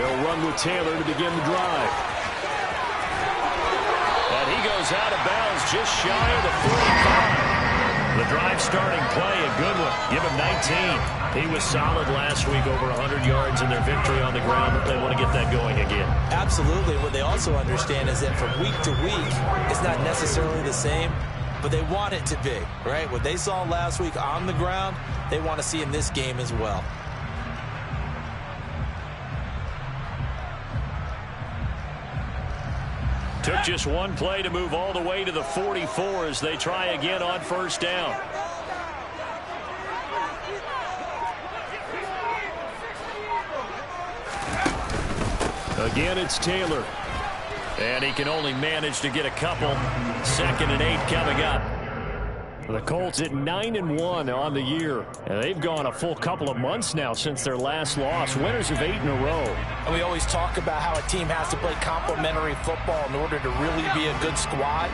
They'll run with Taylor to begin the drive. And he goes out of bounds just shy of the 45. The drive starting play, a good one. Give him 19. He was solid last week, over 100 yards in their victory on the ground. They want to get that going again. Absolutely. What they also understand is that from week to week, it's not necessarily the same, but they want it to be, right? What they saw last week on the ground, they want to see in this game as well. Took just one play to move all the way to the 44 as they try again on first down. Again, it's Taylor. And he can only manage to get a couple. 2nd and 8 coming up. The Colts at 9-1 on the year. And they've gone a full couple of months now since their last loss. Winners of 8 in a row. And we always talk about how a team has to play complementary football in order to really be a good squad.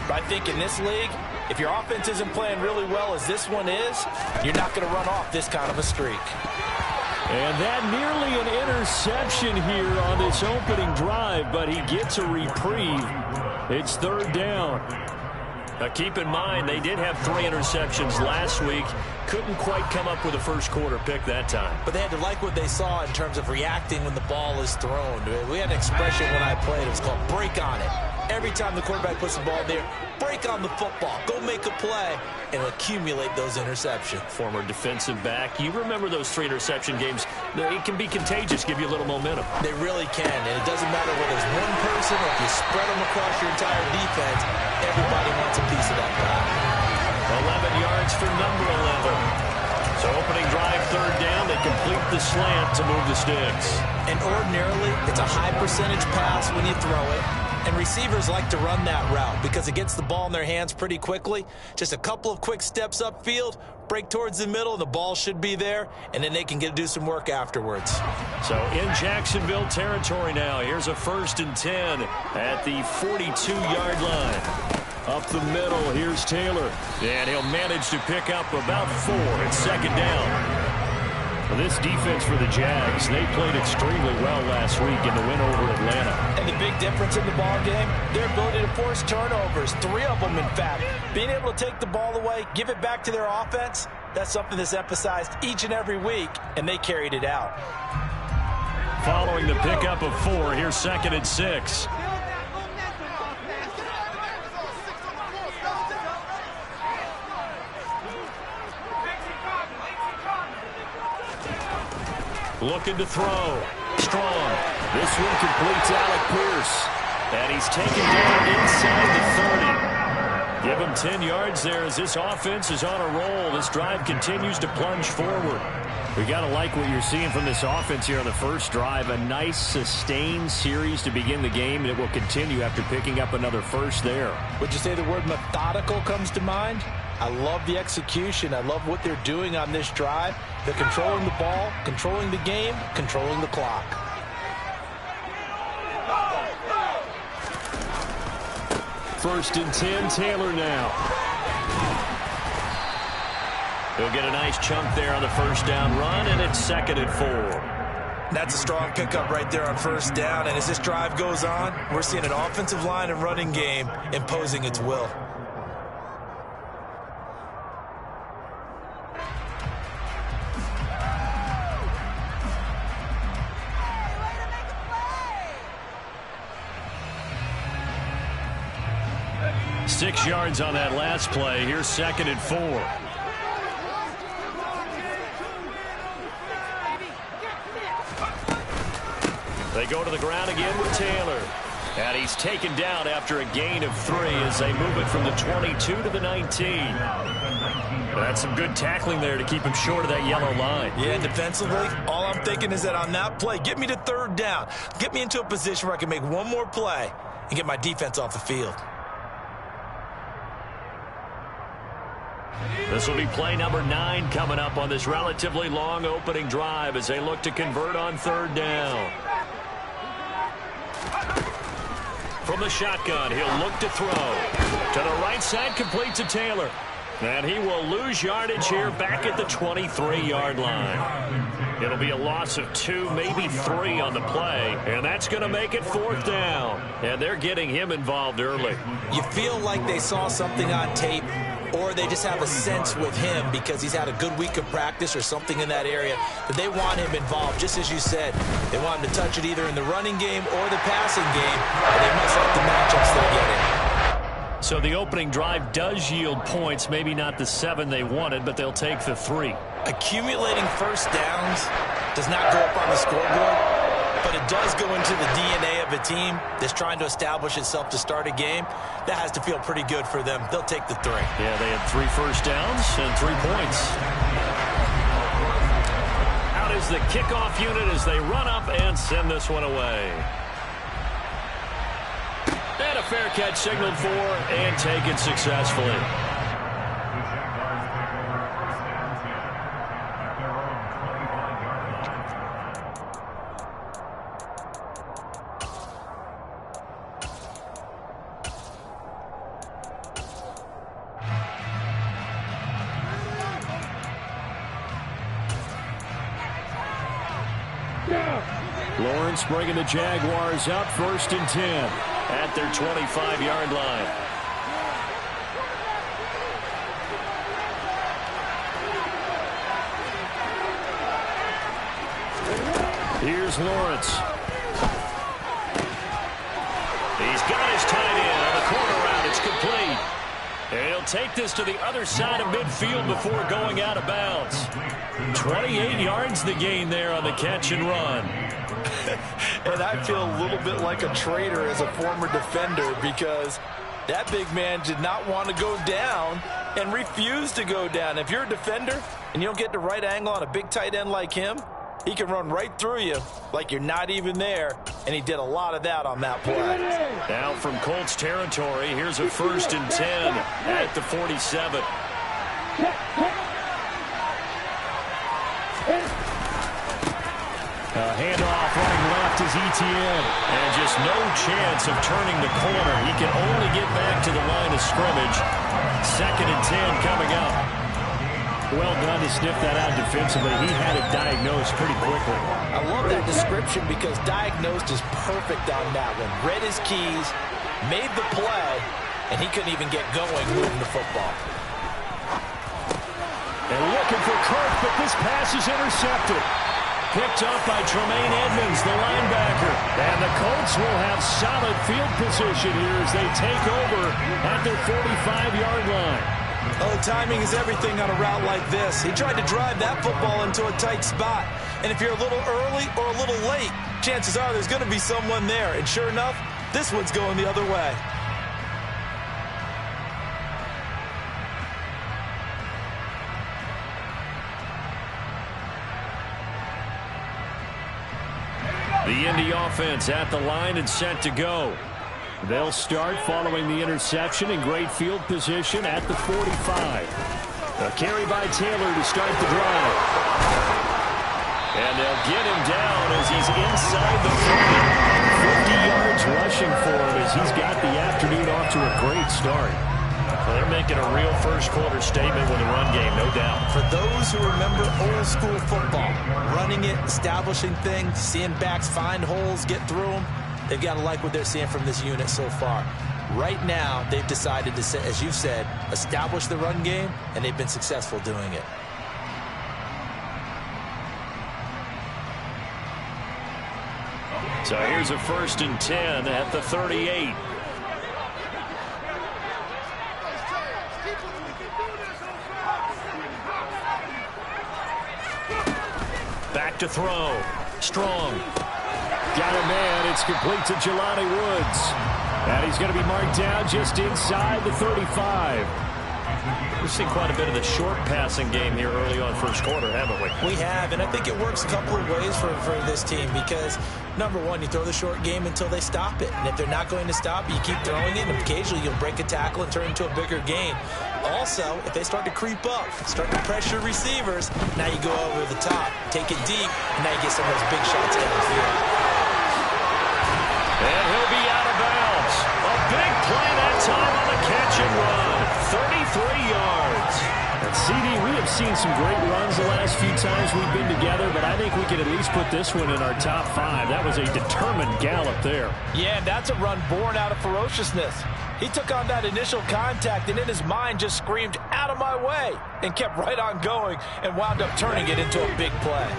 But I think in this league, if your offense isn't playing really well as this one is, you're not going to run off this kind of a streak. And that nearly an interception here on this opening drive, but he gets a reprieve. It's 3rd down. Now keep in mind, they did have 3 interceptions last week. Couldn't quite come up with a first quarter pick that time. But they had to like what they saw in terms of reacting when the ball is thrown. We had an expression when I played. It was called break on it. Every time the quarterback puts the ball there, break on the football. Go make a play and accumulate those interceptions. Former defensive back. You remember those 3 interception games. It can be contagious, give you a little momentum. They really can. And it doesn't matter whether it's one person or if you spread them across your entire defense. Everybody wants a piece of that pie. 11 yards for number 11. So opening drive, 3rd down. They complete the slant to move the sticks. And ordinarily, it's a high percentage pass when you throw it. And receivers like to run that route because it gets the ball in their hands pretty quickly. Just a couple of quick steps upfield, break towards the middle, the ball should be there, and then they can do some work afterwards. So in Jacksonville territory now, here's a 1st and 10 at the 42-yard line. Up the middle, here's Taylor. And he'll manage to pick up about 4 at 2nd down. This defense for the Jags, they played extremely well last week in the win over Atlanta. And the big difference in the ball game, their ability to force turnovers, 3 of them in fact. Being able to take the ball away, give it back to their offense, that's something that's emphasized each and every week, and they carried it out. Following the pickup of 4, here's 2nd and 6. Looking to throw. Strong. This one completes Alec Pierce. And he's taken down inside the 30. Give him 10 yards there as this offense is on a roll. This drive continues to plunge forward. We got to like what you're seeing from this offense here on the first drive. A nice sustained series to begin the game, and it will continue after picking up another first there. Would you say the word methodical comes to mind? I love the execution. I love what they're doing on this drive. They're controlling the ball, controlling the game, controlling the clock. First and 10, Taylor now. He'll get a nice chunk there on the first down run, and it's 2nd and 4. That's a strong pickup right there on first down, and as this drive goes on, we're seeing an offensive line and running game imposing its will. Six yards on that last play. Here's 2nd and 4. They go to the ground again with Taylor. And he's taken down after a gain of 3 as they move it from the 22 to the 19. That's some good tackling there to keep him short of that yellow line. Yeah, defensively, all I'm thinking is that on that play, get me to 3rd down. Get me into a position where I can make one more play and get my defense off the field. This will be play number 9 coming up on this relatively long opening drive as they look to convert on 3rd down. From the shotgun, he'll look to throw. To the right side, complete to Taylor. And he will lose yardage here back at the 23-yard line. It'll be a loss of 2, maybe 3 on the play, and that's going to make it 4th down. And they're getting him involved early. You feel like they saw something on tape, or they just have a sense with him because he's had a good week of practice or something in that area that they want him involved. Just as you said, they want him to touch it either in the running game or the passing game, and they must like the matchups they're getting. So the opening drive does yield points, maybe not the 7 they wanted, but they'll take the 3. Accumulating first downs does not go up on the scoreboard, but it does go into the DNA of a team that's trying to establish itself to start a game. That has to feel pretty good for them. They'll take the 3. Yeah, they had 3 first downs and 3 points. Out is the kickoff unit as they run up and send this one away. And a fair catch signaled for and taken successfully. Lawrence bringing the Jaguars up 1st and 10 at their 25-yard line. Here's Lawrence. He's got his tight end on the corner route. It's complete. And he'll take this to the other side of midfield before going out of bounds. 28 yards the gain there on the catch and run. And I feel a little bit like a traitor as a former defender because that big man did not want to go down and refused to go down. If you're a defender and you don't get the right angle on a big tight end like him, he can run right through you like you're not even there, and he did a lot of that on that play. Now from Colts territory, here's a 1st and 10 at the 47. Handoff running left is Etienne. And just no chance of turning the corner. He can only get back to the line of scrimmage. 2nd and 10 coming up. Well done to sniff that out defensively. He had it diagnosed pretty quickly. I love that description because diagnosed is perfect on that one. Read his keys, made the play, and he couldn't even get going moving the football. And looking for Kirk, but this pass is intercepted. Picked up by Tremaine Edmonds, the linebacker. And the Colts will have solid field position here as they take over at their 45-yard line. Oh, timing is everything on a route like this. He tried to drive that football into a tight spot. And if you're a little early or a little late, chances are there's going to be someone there. And sure enough, this one's going the other way. The Indy offense at the line and set to go. They'll start following the interception in great field position at the 45. A carry by Taylor to start the drive. And they'll get him down as he's inside the 40. 50 yards rushing for him as he's got the afternoon off to a great start. Well, they're making a real first-quarter statement with the run game, no doubt. For those who remember old-school football, running it, establishing things, seeing backs find holes, get through them, they've got to like what they're seeing from this unit so far. Right now, they've decided to, as you said, establish the run game, and they've been successful doing it. So here's a 1st and 10 at the 38. Back to throw. Strong. Got a man. It's complete to Jelani Woods. And he's going to be marked down just inside the 35. We've seen quite a bit of the short passing game here early on first quarter, haven't we? We have, and I think it works a couple of ways for this team because, number one, you throw the short game until they stop it. And if they're not going to stop it, you keep throwing it, and occasionally you'll break a tackle and turn into a bigger gain. Also, if they start to creep up, start to pressure receivers, now you go over the top, take it deep, and now you get some of those big shots down the field. And he'll be out of bounds. A big play that time on the catch and run. 33 yards. I've seen some great runs the last few times we've been together, but I think we can at least put this one in our top 5. That was a determined gallop there. Yeah, and that's a run born out of ferociousness. He took on that initial contact and in his mind just screamed, "Out of my way," and kept right on going and wound up turning it into a big play.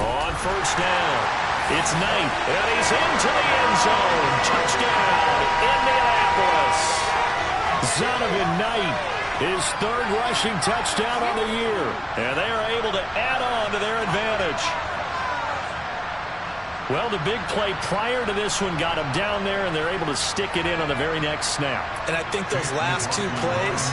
On first down, it's Knight, and he's into the end zone. Touchdown, Indianapolis. Zonovan Knight, his 3rd rushing touchdown on the year, and they are able to add on to their advantage. Well, the big play prior to this one got him down there, and they're able to stick it in on the very next snap. And I think those last 2 plays,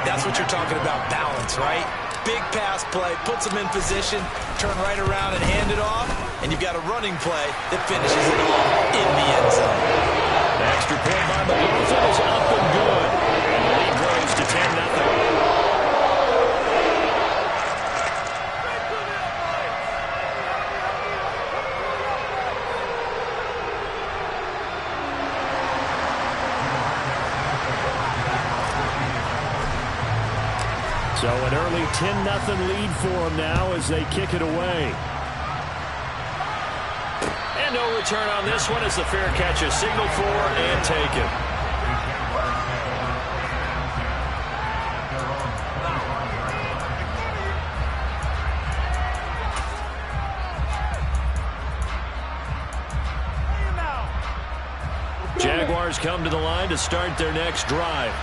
that's what you're talking about, balance, right? Big pass play, puts him in position, turn right around and hand it off, and you've got a running play that finishes it off in the end zone. The extra point by McLaughlin is up and good, and the lead grows to 10-0. So an early 10-0 lead for them now as they kick it away. And no return on this one as the fair catch is signaled for and taken. Jaguars come to the line to start their next drive.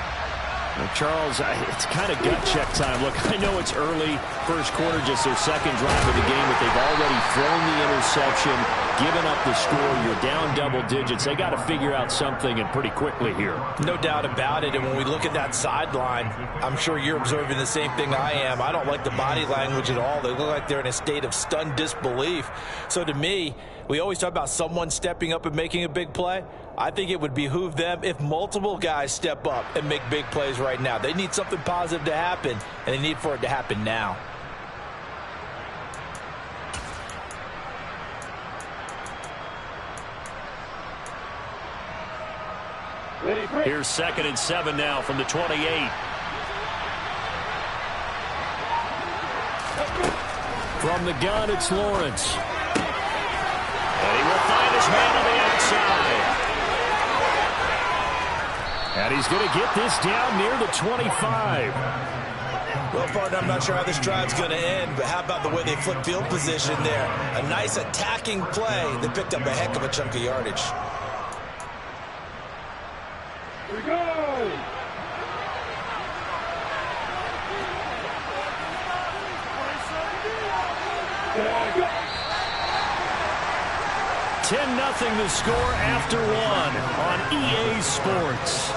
Now, Charles, it's kind of gut check time. Look, I know it's early, first quarter, just their 2nd drive of the game, but they've already thrown the interception, given up the score. You're down double digits. They got to figure out something, and pretty quickly here. No doubt about it, and when we look at that sideline, I'm sure you're observing the same thing I am. I don't like the body language at all. They look like they're in a state of stunned disbelief. So to me, we always talk about someone stepping up and making a big play. I think it would behoove them if multiple guys step up and make big plays right now. They need something positive to happen, and they need for it to happen now. Here's 2nd and 7 now from the 28. From the gun, it's Lawrence. And he will find his man on the outside. And he's going to get this down near the 25. Well, partner, I'm not sure how this drive's going to end, but how about the way they flip field position there? A nice attacking play that picked up a heck of a chunk of yardage. Here we go! 10-0 the score after 1 on EA Sports.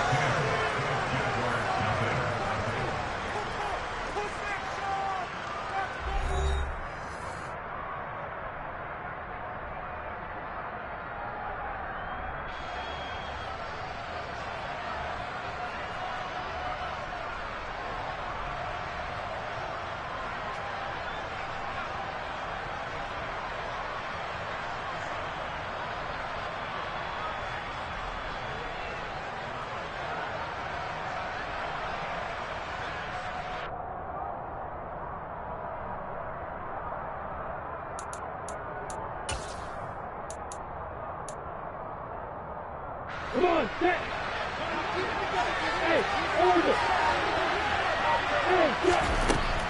Come on, set! Hey, hold it! Hey, set!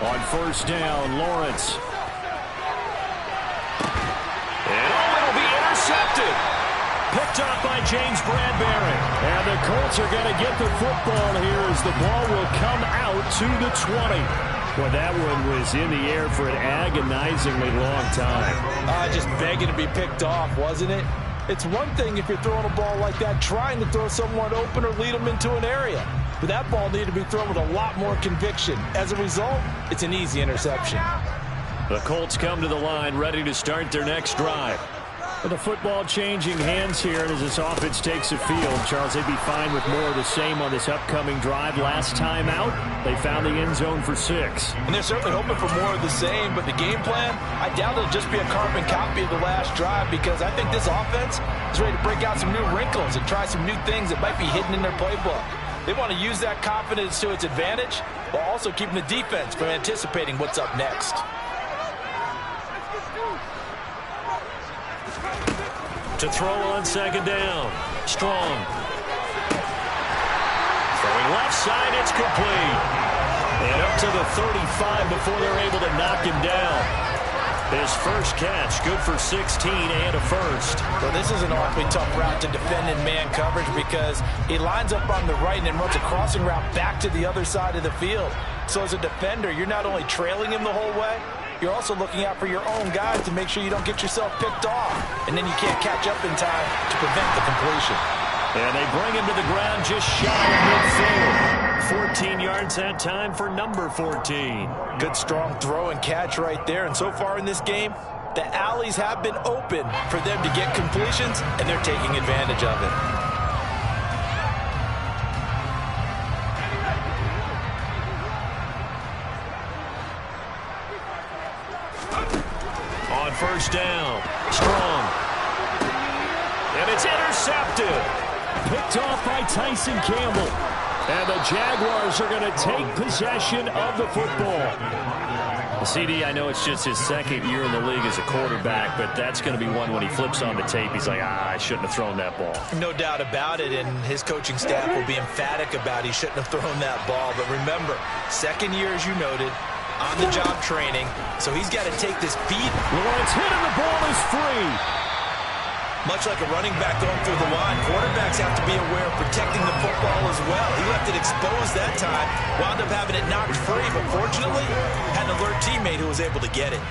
On first down, Lawrence. And it'll be intercepted. Picked off by James Bradbury. And the Colts are going to get the football here as the ball will come out to the 20. Well, that one was in the air for an agonizingly long time. Just begging to be picked off, wasn't it? It's one thing if you're throwing a ball like that, trying to throw someone open or lead them into an area. But that ball needed to be thrown with a lot more conviction. As a result, it's an easy interception. The Colts come to the line ready to start their next drive. With the football changing hands here, and as this offense takes the field, Charles, they'd be fine with more of the same on this upcoming drive. Last time out, they found the end zone for 6. And they're certainly hoping for more of the same, but the game plan, I doubt it'll just be a carbon copy of the last drive, because I think this offense is ready to break out some new wrinkles and try some new things that might be hidden in their playbook. They want to use that confidence to its advantage, while also keeping the defense from anticipating what's up next. To throw on second down. Strong. Throwing left side, it's complete. And up to the 35 before they're able to knock him down. His first catch, good for 16 and a first. Well, this is an awfully tough route to defend in man coverage, because he lines up on the right and then runs a crossing route back to the other side of the field. So as a defender, you're not only trailing him the whole way, you're also looking out for your own guys to make sure you don't get yourself picked off. And then you can't catch up in time to prevent the completion. And they bring him to the ground just shy of midfield. 14 yards that time for number 14. Good strong throw and catch right there. And so far in this game, the alleys have been open for them to get completions, and they're taking advantage of it. On first down, Strong. And it's intercepted. Picked off by Tyson Campbell. And the Jaguars are going to take possession of the football. CD, I know it's just his second year in the league as a quarterback, but that's going to be one when he flips on the tape. He's like, I shouldn't have thrown that ball. No doubt about it, and his coaching staff will be emphatic about he shouldn't have thrown that ball. But remember, second year, as you noted, on-the-job training, so he's got to take this beat. Lawrence hit and the ball is free. Much like a running back going through the line, quarterbacks have to be aware of protecting the football as well. He left it exposed that time, wound up having it knocked free, but fortunately, had an alert teammate who was able to get it.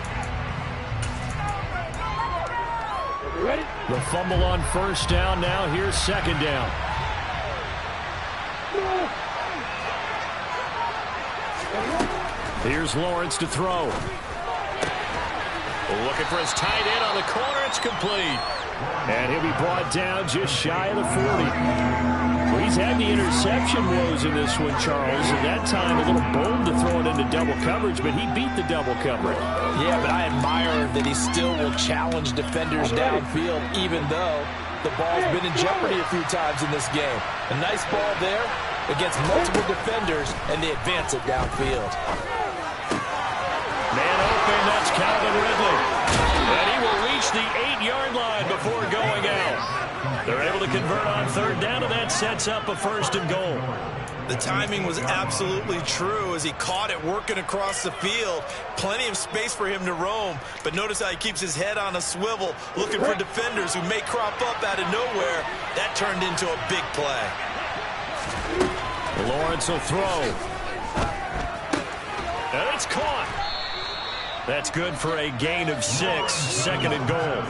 Ready? The fumble on first down. Now here's second down. Here's Lawrence to throw. Looking for his tight end on the corner. It's complete. And he'll be brought down just shy of the 40. Well, he's had the interception woes in this one, Charles. At that time, a little bold to throw it into double coverage, but he beat the double coverage. Yeah, but I admire that he still will challenge defenders downfield, even though the ball's been in jeopardy a few times in this game. A nice ball there against multiple defenders, and they advance it downfield. Man open, that's Calvin Ridley. And he will reach the 8-yard line before going out. They're able to convert on third down, and that sets up a first and goal. The timing was absolutely true as he caught it working across the field. Plenty of space for him to roam, but notice how he keeps his head on a swivel, looking for defenders who may crop up out of nowhere. That turned into a big play. Lawrence will throw. And it's caught. That's good for a gain of 6, second and goal.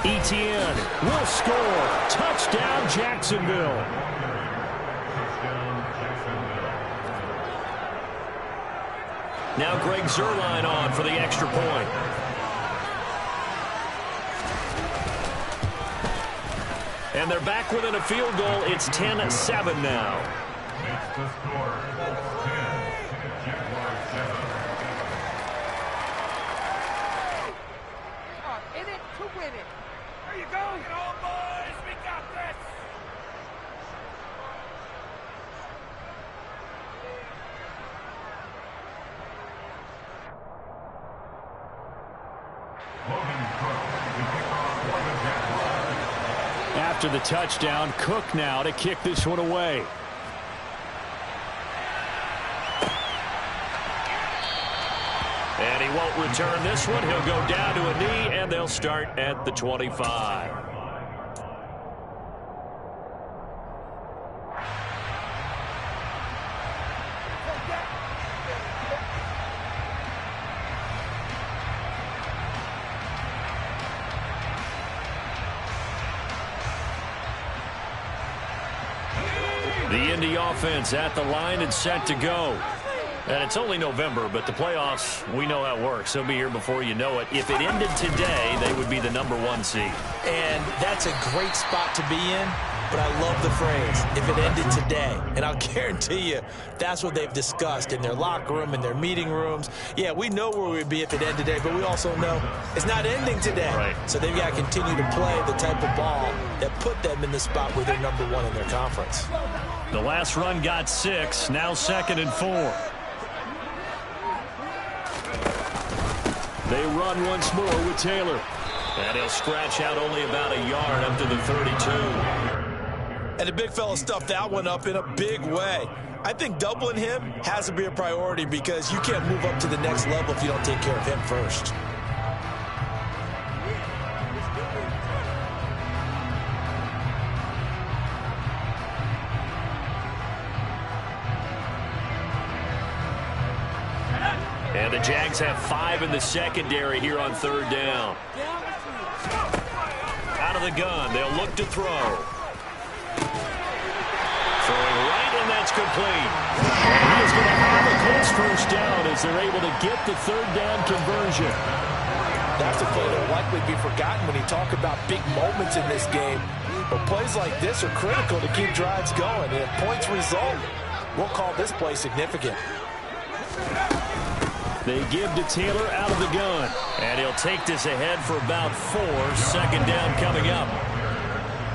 Etienne will score. Touchdown, Jacksonville. Now Greg Zuerlein on for the extra point. And they're back within a field goal. It's 10-7 now. Makes the score 10, Jaguars 7. In it to win it. There you go. Get on, boys. We got this. After the touchdown, Cook now to kick this one away. And he won't return this one. He'll go down to a knee, and they'll start at the 25. Indy offense at the line and set to go. And it's only November, but the playoffs, we know how it works. They'll be here before you know it. If it ended today, they would be the #1 seed. And that's a great spot to be in, but I love the phrase, if it ended today. And I'll guarantee you, that's what they've discussed in their locker room, in their meeting rooms. Yeah, we know where we'd be if it ended today, but we also know it's not ending today. Right. So they've got to continue to play the type of ball that put them in the spot where they're #1 in their conference. The last run got 6, now 2nd and 4. They run once more with Taylor. And he'll scratch out only about a yard up to the 32. And the big fella stuffed that one up in a big way. I think doubling him has to be a priority because you can't move up to the next level if you don't take care of him first. And the Jags have 5 in the secondary here on 3rd down. Out of the gun, they'll look to throw. Throwing right, and that's complete. And he is going to have a Colts first down as they're able to get the 3rd down conversion. That's a play that will likely be forgotten when you talk about big moments in this game. But plays like this are critical to keep drives going. And if points result, we'll call this play significant. They give to Taylor out of the gun. And he'll take this ahead for about 4. 2nd down coming up.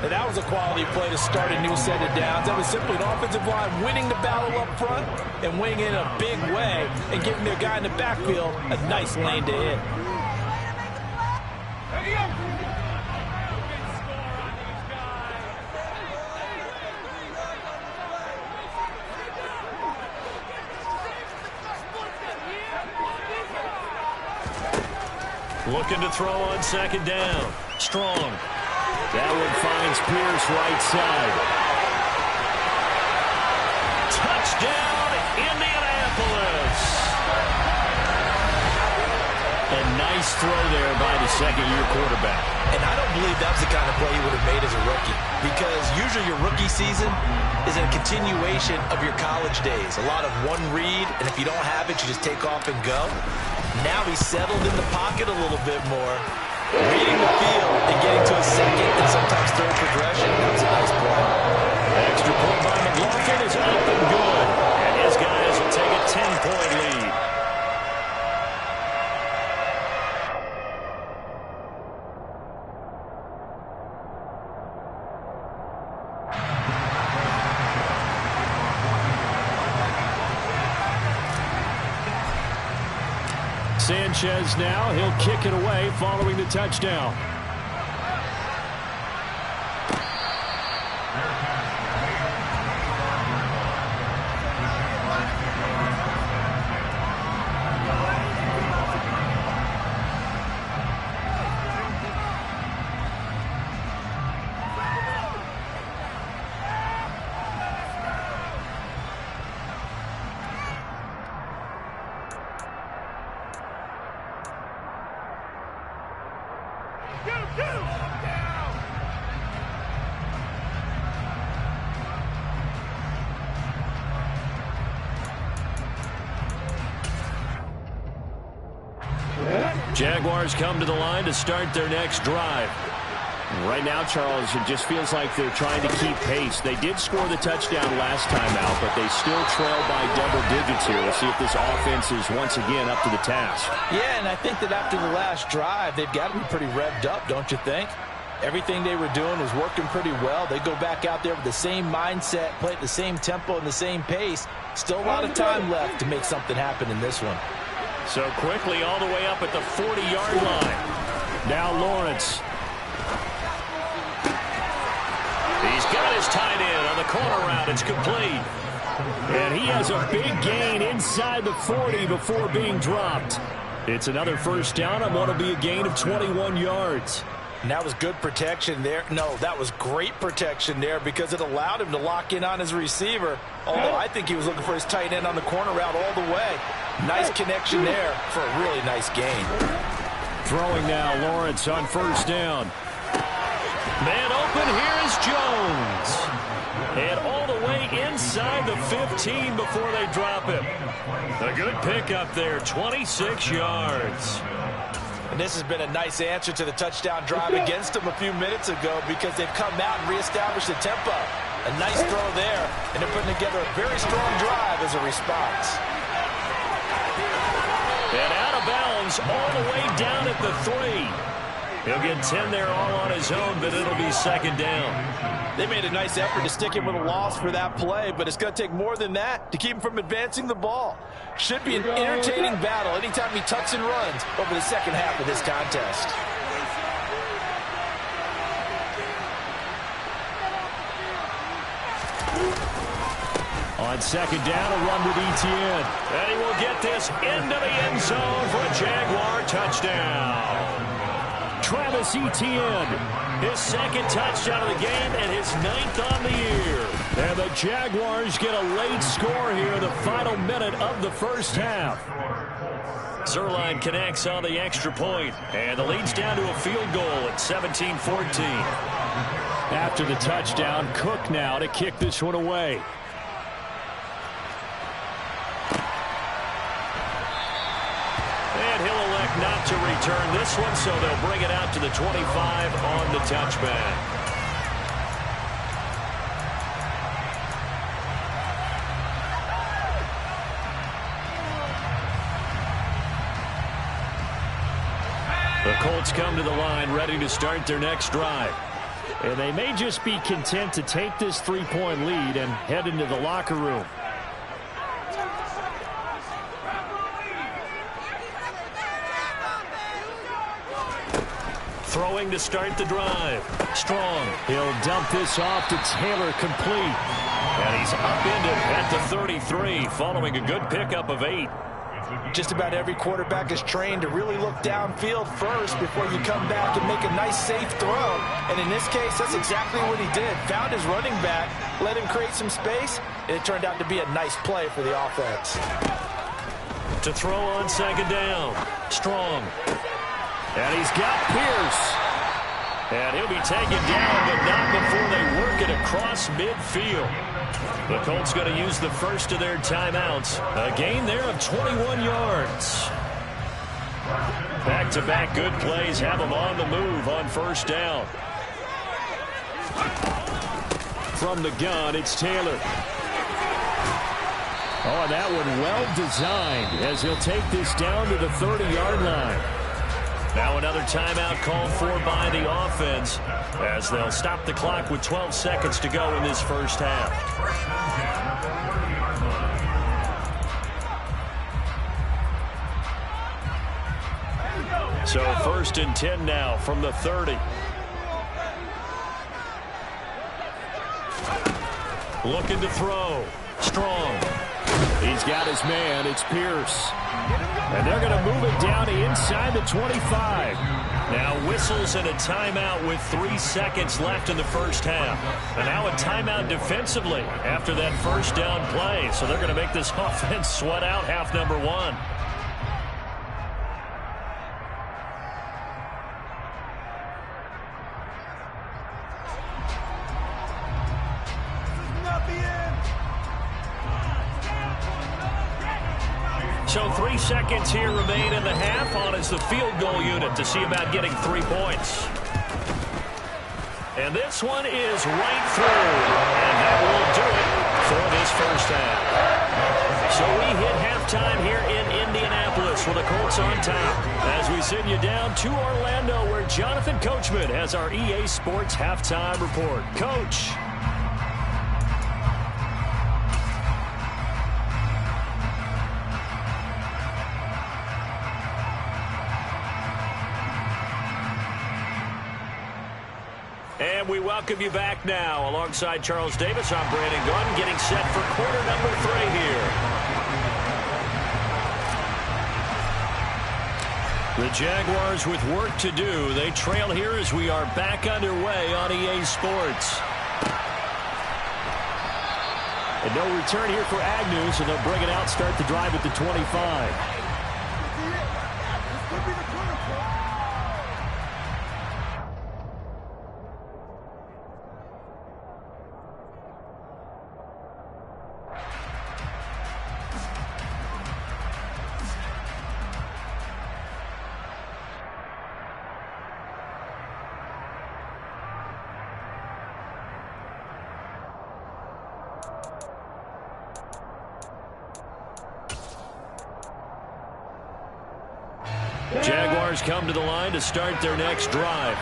And that was a quality play to start a new set of downs. That was simply an offensive line winning the battle up front and winning in a big way and giving their guy in the backfield a nice lane to hit. Looking to throw on 2nd down. Strong. That one finds Pierce right side. Touchdown, Indianapolis. A nice throw there by the 2nd-year quarterback. And I don't believe that was the kind of play he would have made as a rookie, because usually your rookie season is a continuation of your college days. A lot of one read, and if you don't have it, you just take off and go. Now he's settled in the pocket a little bit more, reading the field and getting to a 2nd and sometimes 3rd progression. That was a nice play. Extra point by McLaughlin is up and good. And his guys will take a 10-point lead. Sanchez now, he'll kick it away following the touchdown. Jaguars come to the line to start their next drive. Right now, Charles, it just feels like they're trying to keep pace. They did score the touchdown last time out, but they still trail by double digits here. We'll see if this offense is once again up to the task. Yeah, and I think that after the last drive, they've got to be pretty revved up, don't you think? Everything they were doing was working pretty well. They go back out there with the same mindset, play at the same tempo and the same pace. Still a lot of time left to make something happen in this one. So quickly all the way up at the 40-yard line. Now Lawrence. He's got his tight end on the corner route. It's complete. And he has a big gain inside the 40 before being dropped. It's another first down on what will be a gain of 21 yards. And that was good protection there. No, that was great protection there because it allowed him to lock in on his receiver. Although I think he was looking for his tight end on the corner route all the way. Nice connection there for a really nice gain. Throwing now, Lawrence on first down. Man open, here is Jones. And all the way inside inside the 15 before they drop him. A good pickup there, 26 yards. And this has been a nice answer to the touchdown drive against them a few minutes ago because they've come out and reestablished the tempo. A nice throw there, and they're putting together a very strong drive as a response. And out of bounds all the way down at the 3. He'll get 10 there all on his own, but it'll be second down. They made a nice effort to stick him with a loss for that play, but it's going to take more than that to keep him from advancing the ball. Should be an entertaining battle anytime he tucks and runs over the second half of this contest. On second down, a run with Etienne. And he will get this into the end zone for a Jaguar touchdown. Travis Etienne, his second touchdown of the game and his 9th on the year. And the Jaguars get a late score here, the final minute of the first half. Zerline connects on the extra point, and the lead's down to a field goal at 17-14. After the touchdown, Cook now to kick this one away. And he'll elect not to return this one, so they'll bring it out to the 25 on the touchback. The Colts come to the line ready to start their next drive. And they may just be content to take this 3-point lead and head into the locker room. Throwing to start the drive. Strong. He'll dump this off to Taylor, complete. And he's upended at the 33 following a good pickup of 8. Just about every quarterback is trained to really look downfield first before you come back and make a nice, safe throw. And in this case, that's exactly what he did. Found his running back, let him create some space, and it turned out to be a nice play for the offense. To throw on second down. Strong. And he's got Pierce. And he'll be taken down, but not before they work it across midfield. The Colts going to use the first of their timeouts. A gain there of 21 yards. Back-to-back good plays have them on the move on first down. From the gun, it's Taylor. Oh, that one well designed as he'll take this down to the 30-yard line. Now another timeout called for by the offense as they'll stop the clock with 12 seconds to go in this first half. So 1st and 10 now from the 30. Looking to throw. Strong. He's got his man. It's Pierce. And they're going to move it down to inside the 25. Now whistles and a timeout with 3 seconds left in the first half. And now a timeout defensively after that first down play. So they're going to make this offense sweat out half number 1. So 3 seconds here remain in the half. On is the field goal unit to see about getting 3 points. And this one is right through. And that will do it for this first half. So we hit halftime here in Indianapolis with the Colts on top. As we send you down to Orlando where Jonathan Coachman has our EA Sports halftime report. Coach. And we welcome you back now. Alongside Charles Davis, I'm Brandon Gordon, getting set for quarter number 3 here. The Jaguars with work to do. They trail here as we are back underway on EA Sports. And no return here for Agnew, so they'll bring it out, start the drive at the 25. Jaguars come to the line to start their next drive.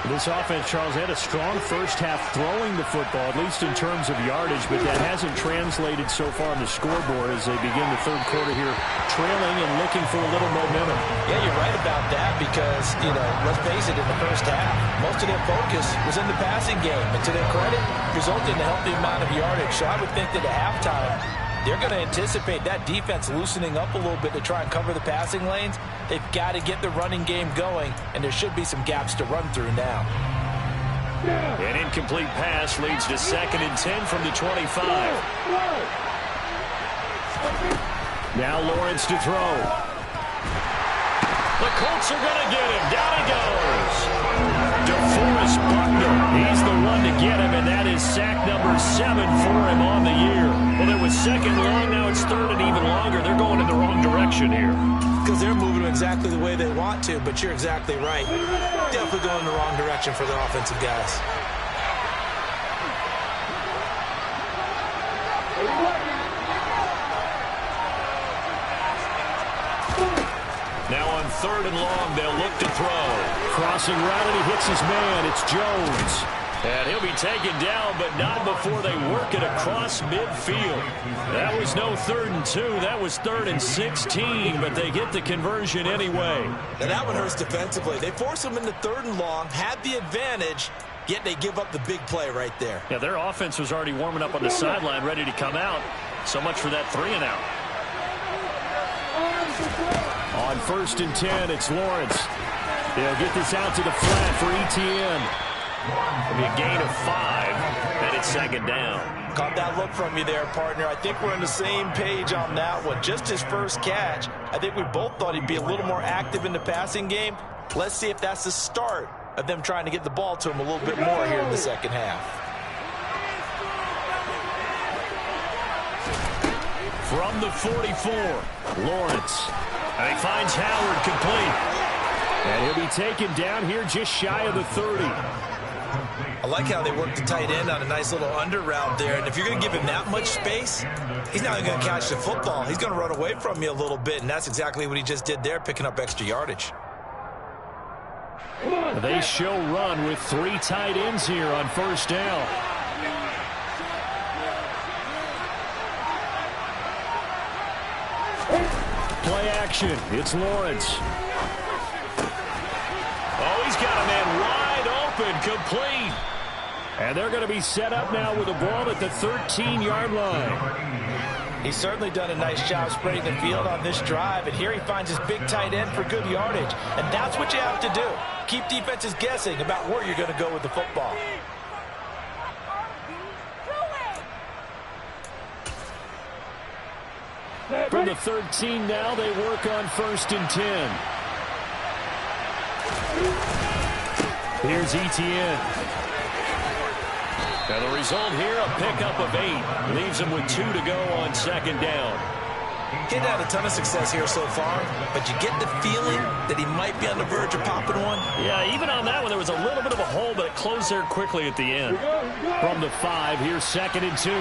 This offense, Charles, had a strong first half throwing the football, at least in terms of yardage, but that hasn't translated so far on the scoreboard as they begin the third quarter here, trailing and looking for a little momentum. Yeah, you're right about that because, let's face it, in the first half, most of their focus was in the passing game. And to their credit, resulted in a healthy amount of yardage. So I would think that at halftime, they're going to anticipate that defense loosening up a little bit to try and cover the passing lanes. They've got to get the running game going, and there should be some gaps to run through now. An incomplete pass leads to 2nd and 10 from the 25. Now Lawrence to throw. The Colts are going to get him. Down he goes. DeForest Buckner. He's the one to get him, and that is sack number 7 for him on the year. Well, it was 2nd long. Now it's 3rd and even longer. They're going in the wrong direction here. Because they're moving exactly the way they want to, but you're exactly right. Definitely going in the wrong direction for the offensive guys. Now on 3rd and long, they'll look to throw. Crossing route, and he hits his man. It's Jones. And he'll be taken down, but not before they work it across midfield. That was no 3rd and 2. That was 3rd and 16, but they get the conversion anyway. Now that one hurts defensively. They force them into 3rd and long, had the advantage, yet they give up the big play right there. Yeah, their offense was already warming up on the sideline, ready to come out. So much for that 3 and out. On 1st and 10, it's Lawrence. They'll get this out to the flat for ETN. It'll be a gain of 5, and it's 2nd down. Caught that look from you there, partner. I think we're on the same page on that one. Just his first catch, I think we both thought he'd be a little more active in the passing game. Let's see if that's the start of them trying to get the ball to him a little bit more here in the second half. From the 44, Lawrence. And he finds Howard complete. And he'll be taken down here just shy of the 30. I like how they work the tight end on a nice little under route there. And if you're going to give him that much space, he's not going to catch the football. He's going to run away from you a little bit, and that's exactly what he just did there, picking up extra yardage. They show run with 3 tight ends here on 1st down. Play action. It's Lawrence. Oh, he's got a man wide open, complete. And they're going to be set up now with the ball at the 13-yard line. He's certainly done a nice job spreading the field on this drive, and here he finds his big tight end for good yardage. And that's what you have to do. Keep defenses guessing about where you're going to go with the football. From the 13 now, they work on 1st and 10. Here's ETN. And the result here, a pickup of 8. Leaves him with 2 to go on 2nd down. He hadn't had a ton of success here so far, but you get the feeling that he might be on the verge of popping one. Yeah, even on that one, there was a little bit of a hole, but it closed there quickly at the end. From the 5, here's 2nd and 2.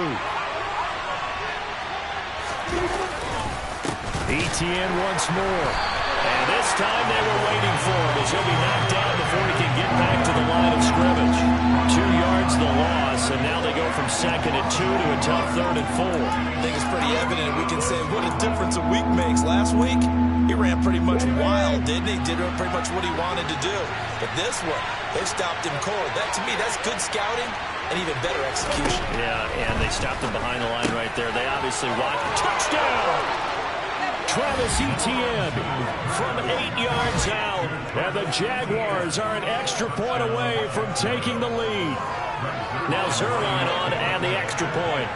ETN once more. And this time they were waiting for him as he'll be knocked down before he can get back to the line of scrimmage. 2 yards the loss, and now they go from 2nd and 2 to a tough 3rd and 4. I think it's pretty evident we can say what a difference a week makes. Last week, he ran pretty much wild, didn't he? Did pretty much what he wanted to do. But this one, they stopped him cold. That, to me, that's good scouting and even better execution. Yeah, and they stopped him behind the line right there. They obviously watched. Touchdown! Travis Etienne from 8 yards out. And the Jaguars are an extra point away from taking the lead. Now Zerline on to add the extra point.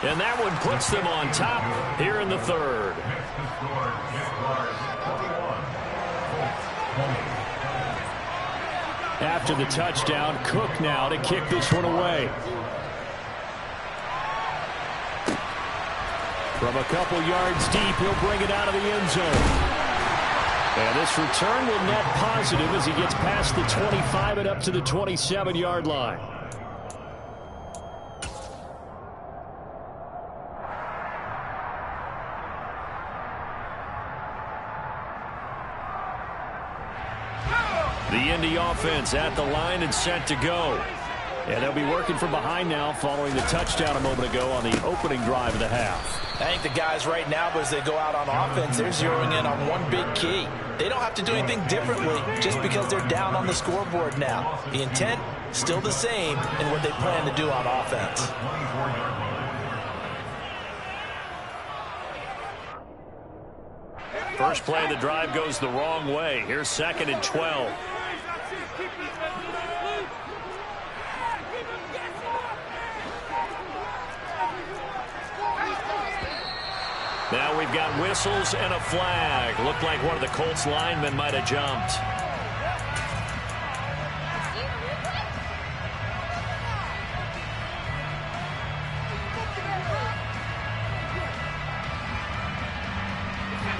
And that one puts them on top here in the 3rd. After the touchdown, Cook now to kick this one away. From a couple yards deep, he'll bring it out of the end zone. And this return will net positive as he gets past the 25 and up to the 27-yard line. The Indy offense at the line and set to go. And they'll be working from behind now following the touchdown a moment ago on the opening drive of the half. I think the guys right now, as they go out on offense, they're zeroing in on one big key. They don't have to do anything differently just because they're down on the scoreboard now. The intent, still the same in what they plan to do on offense. First play of the drive goes the wrong way. Here's 2nd and 12. Now we've got whistles and a flag. Looked like one of the Colts linemen might have jumped.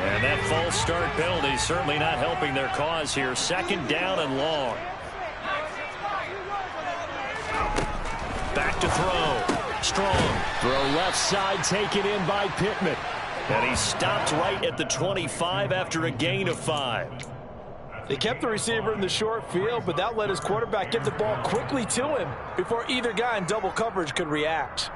And that false start penalty certainly not helping their cause here. 2nd down and long. Back to throw. Strong. Throw left side, taken in by Pittman. And he stopped right at the 25 after a gain of 5. They kept the receiver in the short field, but that let his quarterback get the ball quickly to him before either guy in double coverage could react.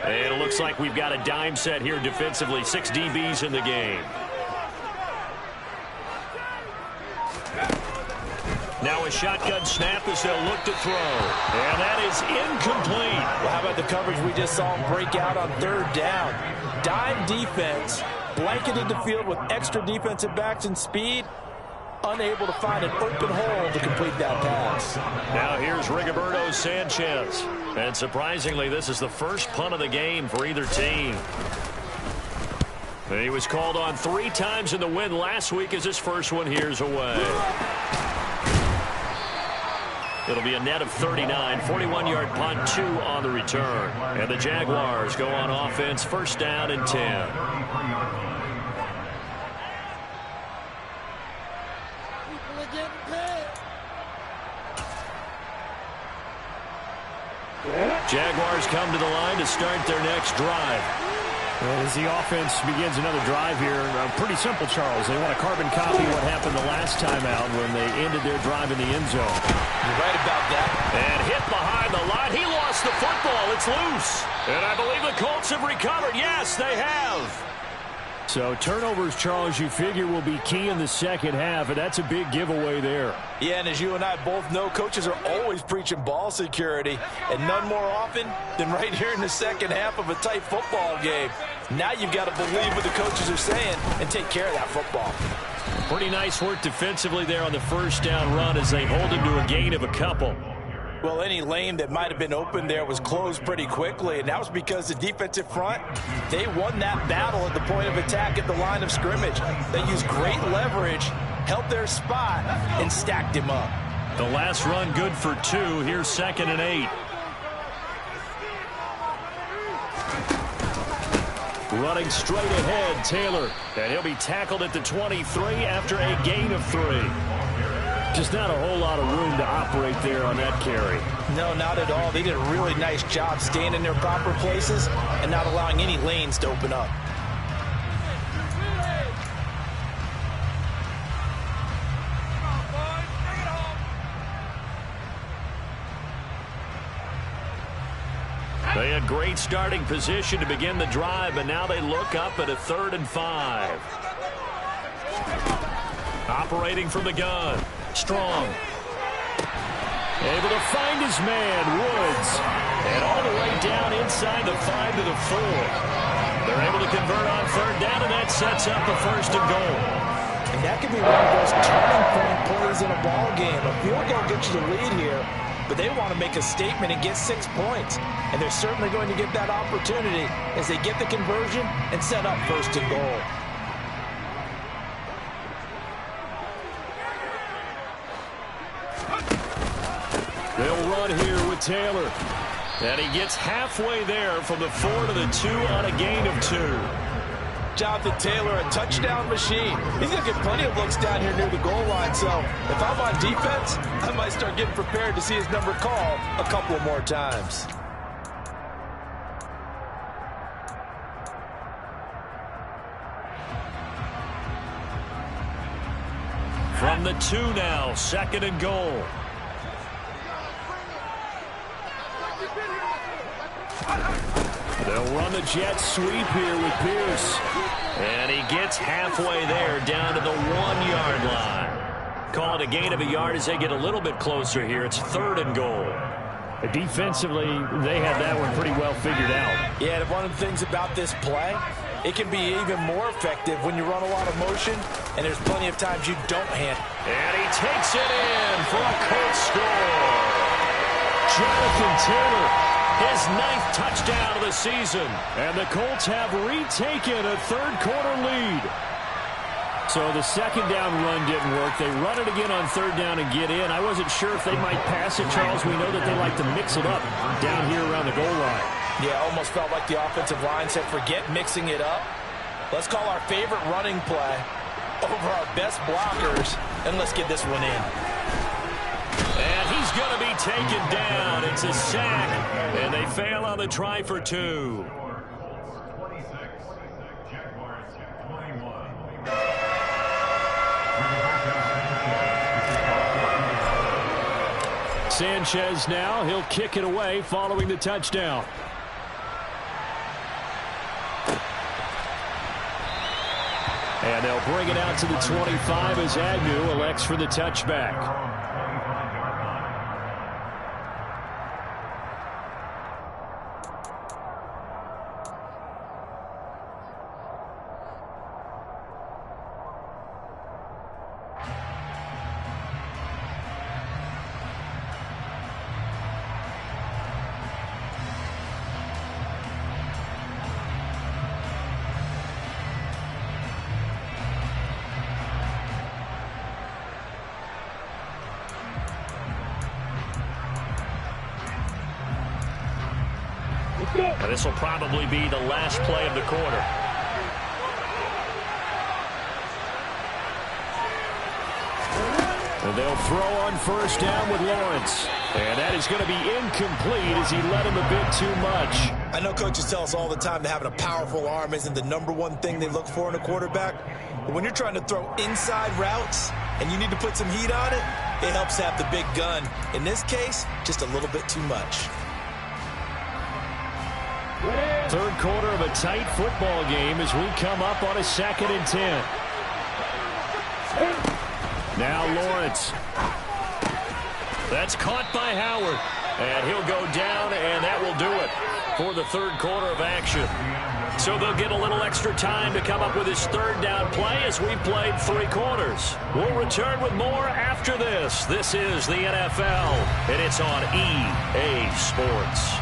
And it looks like we've got a dime set here defensively. 6 DBs in the game. Now a shotgun snap as they'll look to throw. And that is incomplete. Well, how about the coverage we just saw him break out on 3rd down? Dime defense, blanketed the field with extra defensive backs and speed, unable to find an open hole to complete that pass. Now here's Rigoberto Sanchez. And surprisingly, this is the first punt of the game for either team. And he was called on 3 times in the win last week as his first one here's away. It'll be a net of 39, 41-yard punt, 2 on the return. And the Jaguars go on offense, 1st down and 10. Jaguars come to the line to start their next drive. Well, as the offense begins another drive here, pretty simple, Charles. They want to carbon copy what happened the last time out when they ended their drive in the end zone. You're right about that. And hit behind the line. He lost the football. It's loose. And I believe the Colts have recovered. Yes, they have. So turnovers, Charles, you figure will be key in the second half, and that's a big giveaway there. Yeah, and as you and I both know, coaches are always preaching ball security, and none more often than right here in the second half of a tight football game. Now you've got to believe what the coaches are saying and take care of that football. Pretty nice work defensively there on the 1st down run as they hold him to a gain of a couple. Well, any lane that might have been open there was closed pretty quickly, and that was because the defensive front, they won that battle at the point of attack at the line of scrimmage. They used great leverage, held their spot, and stacked him up. The last run good for 2. Here's 2nd and 8. Running straight ahead, Taylor. And he'll be tackled at the 23 after a gain of 3. Just not a whole lot of room to operate there on that carry. No, not at all. They did a really nice job staying in their proper places and not allowing any lanes to open up. They had great starting position to begin the drive, but now they look up at a 3rd and 5. Operating from the gun. Strong. Able to find his man, Woods. And all the way down inside the 5 to the 4. They're able to convert on 3rd down, and that sets up a 1st and goal. And that could be one of those turning point plays in a ball game. A field goal gets you the lead here, but they want to make a statement and get 6 points. And they're certainly going to get that opportunity as they get the conversion and set up 1st and goal. They'll run here with Taylor. And he gets halfway there from the 4 to the 2 on a gain of 2. Jonathan Taylor, a touchdown machine. He's going to get plenty of looks down here near the goal line. So if I'm on defense, I might start getting prepared to see his number called a couple of more times. From the 2 now, 2nd and goal. They'll run the jet sweep here with Pierce. And he gets halfway there, down to the 1-yard line. Call it a gain of a yard as they get a little bit closer here. It's 3rd and goal. Defensively, they had that one pretty well figured out. Yeah, one of the things about this play, it can be even more effective when you run a lot of motion, and there's plenty of times you don't hand. And he takes it in for a Colts score. Jonathan Taylor, his 9th touchdown of the season. And the Colts have retaken a 3rd-quarter lead. So the 2nd down run didn't work. They run it again on 3rd down and get in. I wasn't sure if they might pass it, Charles. We know that they like to mix it up down here around the goal line. Yeah, almost felt like the offensive line said, forget mixing it up. Let's call our favorite running play over our best blockers, and let's get this one in. And he's going to be taken down. It's a sack, and they fail on the try for 2. Sanchez now, he'll kick it away following the touchdown. And they'll bring it out to the 25 as Agnew elects for the touchback. Now, this will probably be the last play of the quarter. And they'll throw on 1st down with Lawrence. And that is going to be incomplete as he led him a bit too much. I know coaches tell us all the time that having a powerful arm isn't the #1 thing they look for in a quarterback. But when you're trying to throw inside routes and you need to put some heat on it, it helps have the big gun. In this case, just a little bit too much. 3rd quarter of a tight football game as we come up on a 2nd and 10. Now Lawrence. That's caught by Howard. And he'll go down, and that will do it for the 3rd quarter of action. So they'll get a little extra time to come up with his 3rd down play as we played 3 quarters. We'll return with more after this. This is the NFL, and it's on EA Sports.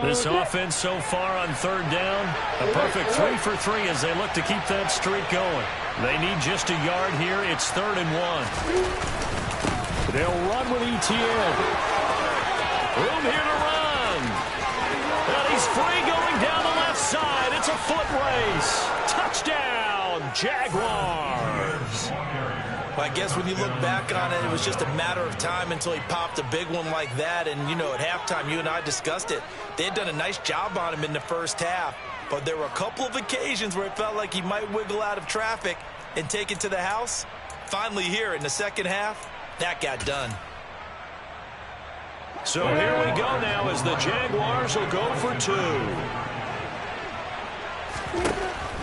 This offense so far on 3rd down, a perfect 3 for 3 as they look to keep that streak going. They need just a yard here. It's 3rd and 1. They'll run with ETN. Room here to run. And he's free going down the left side. It's a foot race. Touchdown, Jaguars. I guess when you look back on it, it was just a matter of time until he popped a big one like that. And, you know, at halftime, you and I discussed it. They had done a nice job on him in the 1st half. But there were a couple of occasions where it felt like he might wiggle out of traffic and take it to the house. Finally here in the 2nd half, that got done. So here we go now as the Jaguars will go for 2.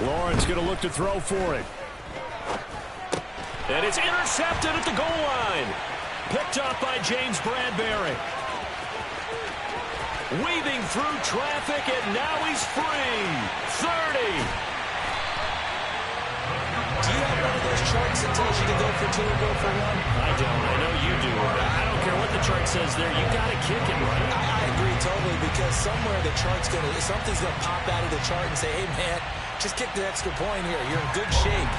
Lawrence going to look to throw for it. And it's intercepted at the goal line. Picked up by James Bradbury. Weaving through traffic, and now he's free. 30. Do you have one of those charts that tells you to go for 2 or go for 1? I don't. I know you do. I don't care what the chart says there. You got to kick it, right? I agree totally, because somewhere the chart's something's going to pop out of the chart and say, hey, man, just kick the extra point here. You're in good shape.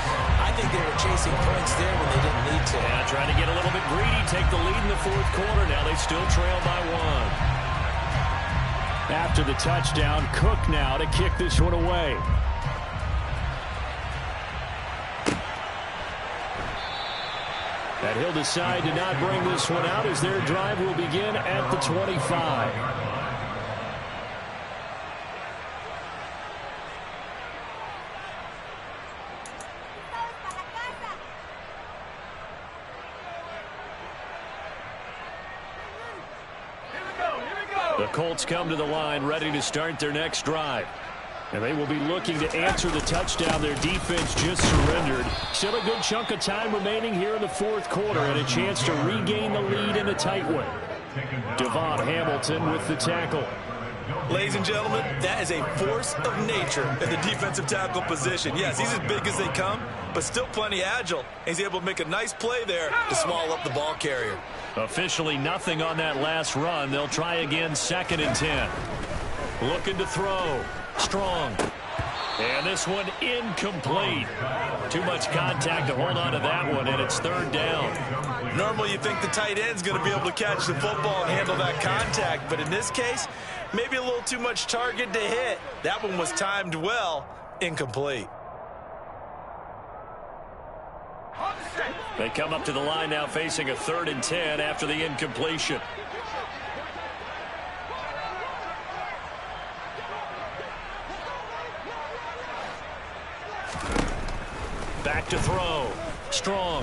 I think they were chasing points there when they didn't need to. Yeah, trying to get a little bit greedy, take the lead in the 4th quarter. Now they still trail by 1. After the touchdown, Cook now to kick this one away. And he'll decide to not bring this one out as their drive will begin at the 25. The Colts come to the line ready to start their next drive. And they will be looking to answer the touchdown their defense just surrendered. Still a good chunk of time remaining here in the fourth quarter and a chance to regain the lead in a tight one. Devon Hamilton with the tackle. Ladies and gentlemen, that is a force of nature in the defensive tackle position. Yes, he's as big as they come, but still plenty agile. He's able to make a nice play there to swallow up the ball carrier. Officially nothing on that last run. They'll try again, 2nd and 10. Looking to throw. Strong. And this one incomplete. Too much contact to hold on to that one, and it's 3rd down. Normally you think the tight end's going to be able to catch the football and handle that contact, but in this case, maybe a little too much target to hit. That one was timed well. Incomplete. They come up to the line now facing a 3rd and 10 after the incompletion. Back to throw. Strong.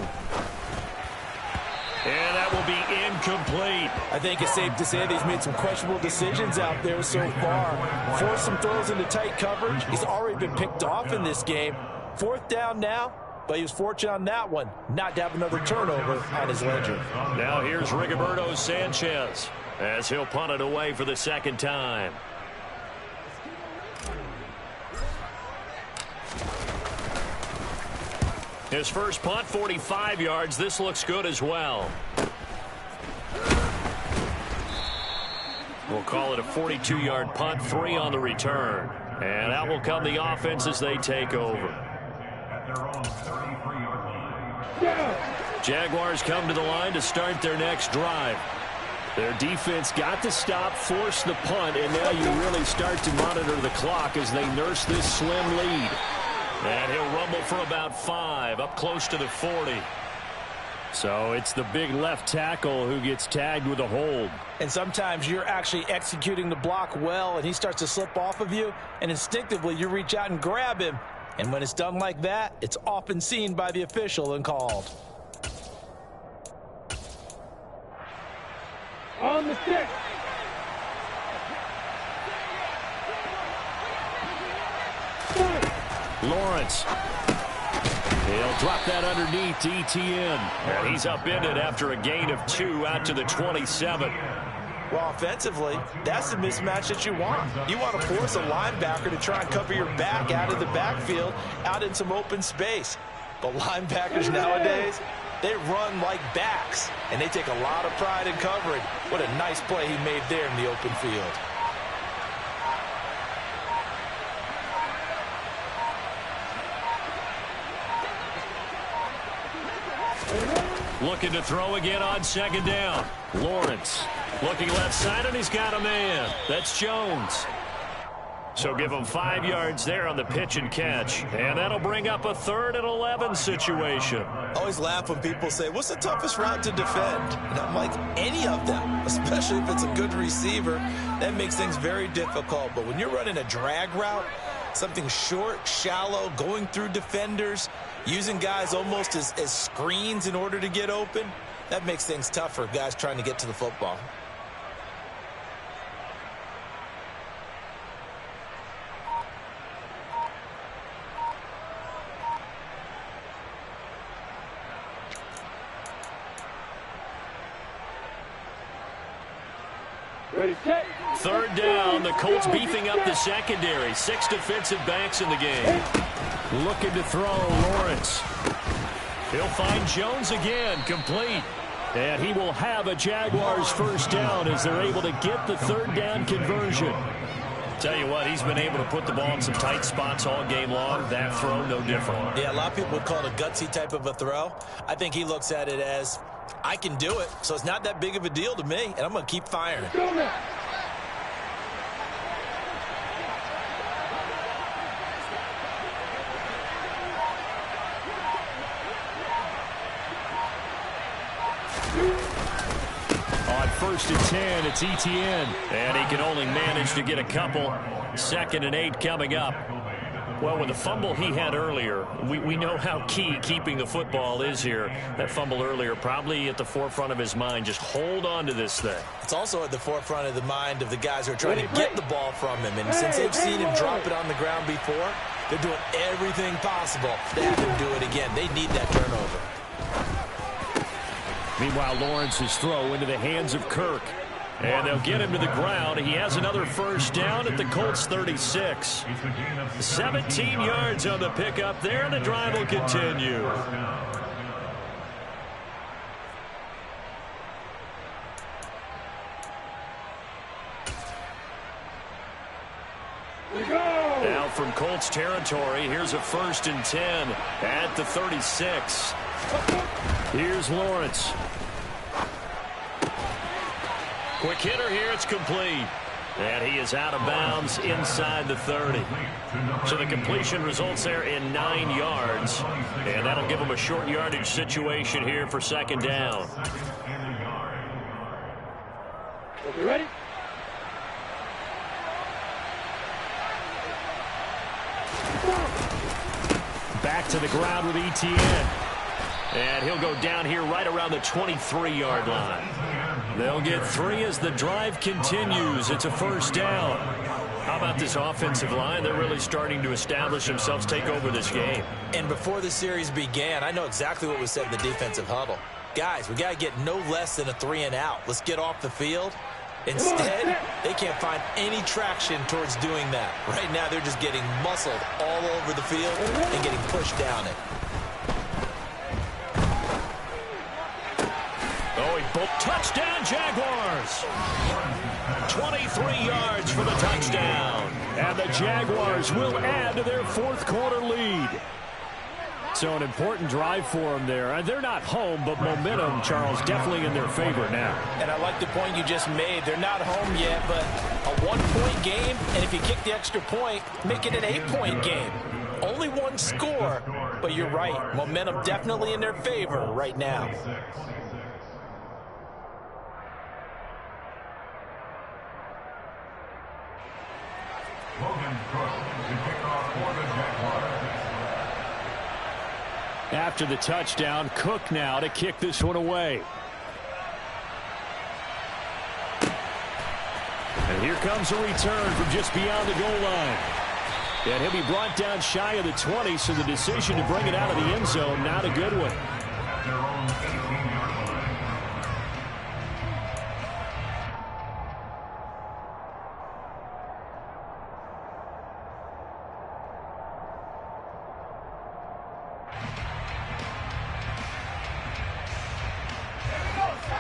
And that will be incomplete. I think it's safe to say that he's made some questionable decisions out there so far. Forced some throws into tight coverage. He's already been picked off in this game. 4th down now, but he was fortunate on that one not to have another turnover on his ledger. Now here's Rigoberto Sanchez as he'll punt it away for the 2nd time. His first punt, 45 yards. This looks good as well. We'll call it a 42-yard punt, 3 on the return. And out will come the offense as they take over. Jaguars come to the line to start their next drive. Their defense got the stop, forced the punt, and now you really start to monitor the clock as they nurse this slim lead. And he'll rumble for about 5, up close to the 40. So it's the big left tackle who gets tagged with a hold. And sometimes you're actually executing the block well, and he starts to slip off of you, and instinctively you reach out and grab him. And when it's done like that, it's often seen by the official and called. On the stick. Lawrence. He'll drop that underneath to ETN. And he's upended after a gain of 2 out to the 27. Well, offensively, that's the mismatch that you want. You want to force a linebacker to try and cover your back out of the backfield, out in some open space. But linebackers nowadays, they run like backs, and they take a lot of pride in covering. What a nice play he made there in the open field. Looking to throw again on 2nd down. Lawrence looking left side, and he's got a man. That's Jones. So give him 5 yards there on the pitch and catch. And that'll bring up a 3rd and 11 situation. I always laugh when people say, what's the toughest route to defend? And I'm like, any of them, especially if it's a good receiver. That makes things very difficult. But when you're running a drag route, something short, shallow, going through defenders, using guys almost as screens in order to get open, that makes things tough for guys trying to get to the football. Ready, set. 3rd down. The Colts beefing up the secondary. 6 defensive backs in the game. Looking to throw, Lawrence. He'll find Jones again, complete. And he will have a Jaguars 1st down as they're able to get the 3rd down conversion. Tell you what, he's been able to put the ball in some tight spots all game long. That throw, no different. Yeah, a lot of people would call it a gutsy type of a throw. I think he looks at it as, I can do it, so it's not that big of a deal to me, and I'm going to keep firing. On 1st and 10, it's Etienne. And he can only manage to get a couple. 2nd and 8 coming up. Well, with the fumble he had earlier, we know how key keeping the football is here. That fumble earlier probably at the forefront of his mind. Just hold on to this thing. It's also at the forefront of the mind of the guys who are trying to get the ball from him. And since they've seen him drop it on the ground before, they're doing everything possible to have him do it again. They need that turnover. Meanwhile, Lawrence's throw into the hands of Kirk. And they'll get him to the ground. He has another first down at the Colts 36. 17 yards on the pickup there, and the drive will continue. Now from Colts territory, here's a 1st and 10 at the 36. Here's Lawrence. Quick hitter here, it's complete. And he is out of bounds inside the 30. So the completion results there in 9 yards. And that'll give him a short yardage situation here for 2nd down. You ready? Back to the ground with Etienne. And he'll go down here right around the 23-yard line. They'll get 3 as the drive continues. It's a 1st down. How about this offensive line? They're really starting to establish themselves, take over this game. And before the series began, I know exactly what was said in the defensive huddle. Guys, we got to get no less than a 3 and out. Let's get off the field. Instead, they can't find any traction towards doing that. Right now, they're just getting muscled all over the field and getting pushed down it. Touchdown, Jaguars! 23 yards for the touchdown. And the Jaguars will add to their 4th quarter lead. So an important drive for them there. They're not home, but momentum, Charles, definitely in their favor now. And I like the point you just made. They're not home yet, but a 1-point game, and if you kick the extra point, make it an 8-point game. Only 1 score, but you're right. Momentum definitely in their favor right now. After the touchdown, Cook now to kick this one away. And here comes a return from just beyond the goal line. And he'll be brought down shy of the 20, so the decision to bring it out of the end zone, not a good one.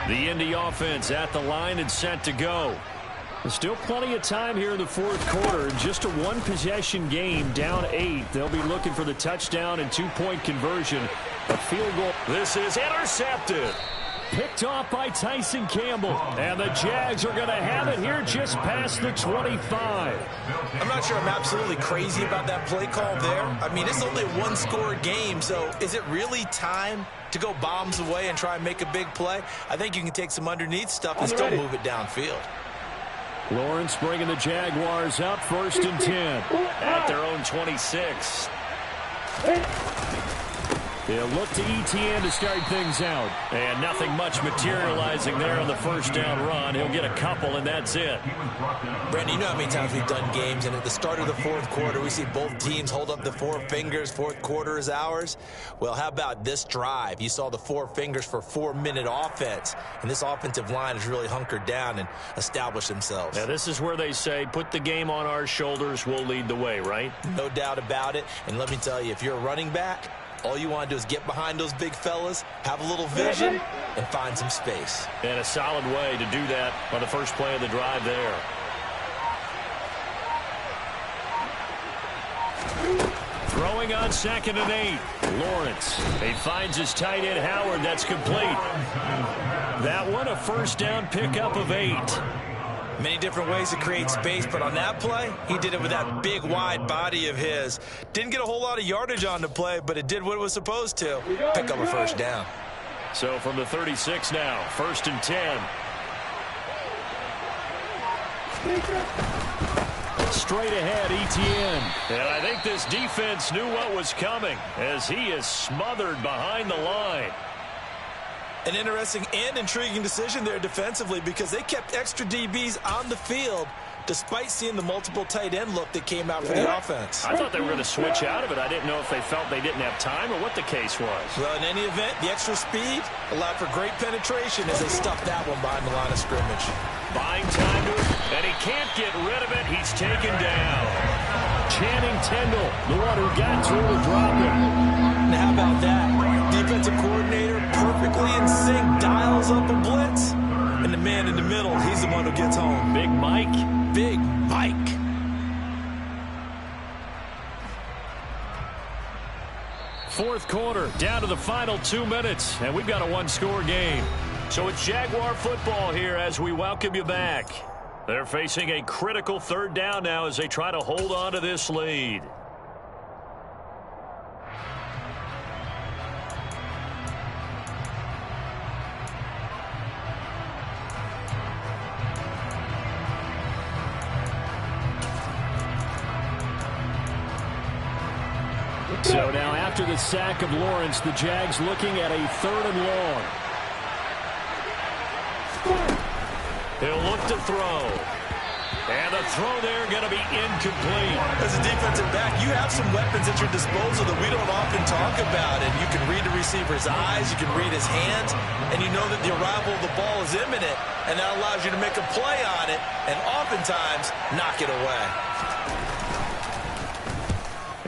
The Indy offense at the line and set to go. There's still plenty of time here in the 4th quarter. Just a 1-possession game, down 8. They'll be looking for the touchdown and 2-point conversion. A field goal. This is intercepted. Picked off by Tyson Campbell. And the Jags are going to have it here just past the 25. I'm not sure I'm absolutely crazy about that play call there. I mean, it's only a 1-score game, so is it really time to go bombs away and try and make a big play? I think you can take some underneath stuff and still move it downfield. Lawrence bringing the Jaguars up, 1st and 10 at their own 26. They'll look to Etienne to start things out. And nothing much materializing there on the 1st down run. He'll get a couple, and that's it. Brandon, you know how many times we've done games, and at the start of the 4th quarter, we see both teams hold up the 4 fingers. 4th quarter is ours. Well, how about this drive? You saw the 4 fingers for 4-minute offense, and this offensive line has really hunkered down and established themselves. Now, this is where they say, put the game on our shoulders, we'll lead the way, right? No doubt about it. And let me tell you, if you're a running back, all you want to do is get behind those big fellas, have a little vision, and find some space. And a solid way to do that on the first play of the drive there. Throwing on 2nd and 8. Lawrence. He finds his tight end, Howard. That's complete. That one, a 1st down pickup of 8. Many different ways to create space, but on that play, he did it with that big, wide body of his. Didn't get a whole lot of yardage on the play, but it did what it was supposed to. Pick up a 1st down. So from the 36 now, 1st and 10. Straight ahead, Etienne. And I think this defense knew what was coming as he is smothered behind the line. An interesting and intriguing decision there defensively because they kept extra DBs on the field despite seeing the multiple tight end look that came out for the offense. I thought they were going to switch out of it. I didn't know if they felt they didn't have time or what the case was. Well, in any event, the extra speed allowed for great penetration as they stuffed that one behind the line of scrimmage. Buying time to it, and he can't get rid of it. He's taken down. Channing Tindall, the one who got through to drop him. Now, how about that? Defensive coordinator perfectly in sync, dials up a blitz. And the man in the middle, he's the one who gets home. Big Mike. Big Mike. Fourth quarter, down to the final 2 minutes, and we've got a one-score game. So it's Jaguar football here as we welcome you back. They're facing a critical third down now as they try to hold on to this lead. So now after the sack of Lawrence, the Jags looking at a 3rd and long. He'll look to throw. And the throw there going to be incomplete. As a defensive back, you have some weapons at your disposal that we don't often talk about. And you can read the receiver's eyes, you can read his hands, and you know that the arrival of the ball is imminent. And that allows you to make a play on it and oftentimes knock it away.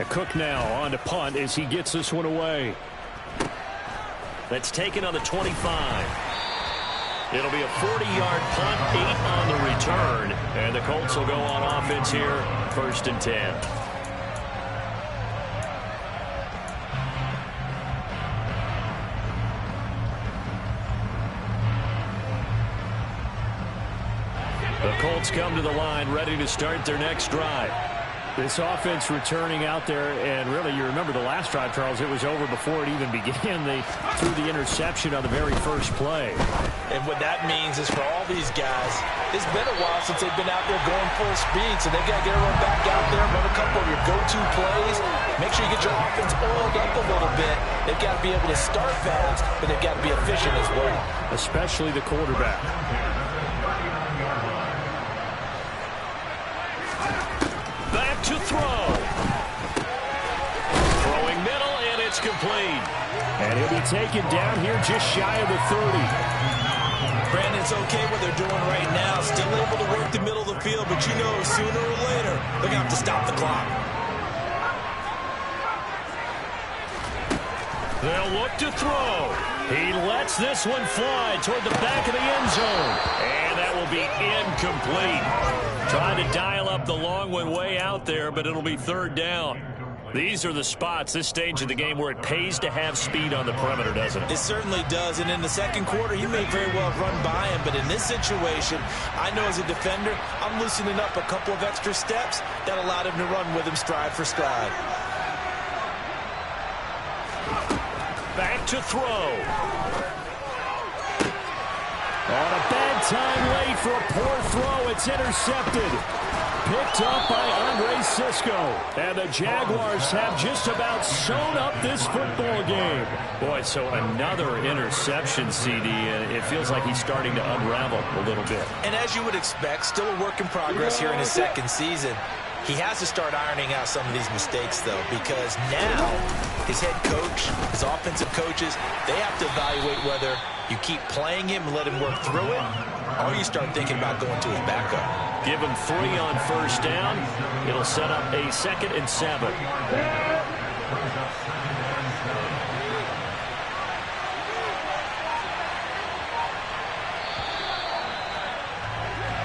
Cook now on to punt as he gets this one away. That's taken on the 25. It'll be a 40-yard punt, 8 on the return. And the Colts will go on offense here, 1st and 10. The Colts come to the line, ready to start their next drive. This offense returning out there, and really, you remember the last drive, Charles, it was over before it even began. They threw the interception on the very first play. And what that means is for all these guys, it's been a while since they've been out there going full speed, so they've got to get everyone back out there, run a couple of your go-to plays, make sure you get your offense oiled up a little bit. They've got to be able to start fast, but they've got to be efficient as well. Especially the quarterback. Back to throw. Throwing middle, and it's complete. And he'll be taken down here just shy of the 30. Brandon, it's okay what they're doing right now. Still able to work the middle of the field, but you know sooner or later they're going to have to stop the clock. They'll look to throw. He lets this one fly toward the back of the end zone. And that will be incomplete. Trying to dial up the long one way out there, but it'll be 3rd down. These are the spots, this stage of the game, where it pays to have speed on the perimeter, doesn't it? It certainly does, and in the second quarter, he may very well run by him, but in this situation, I know as a defender, I'm loosening up a couple of extra steps that allowed him to run with him stride for stride. Back to throw. On a bad time late for a poor throw. It's intercepted. Picked up by Andre Cisco. And the Jaguars have just about sewn up this football game. Boy, so another interception, CD, and it feels like he's starting to unravel a little bit. And as you would expect, still a work in progress here in his second season. He has to start ironing out some of these mistakes, though, because now his head coach, his offensive coaches, they have to evaluate whether you keep playing him and let him work through it, or you start thinking about going to his backup. Give him 3 on 1st down. It'll set up a 2nd and 7.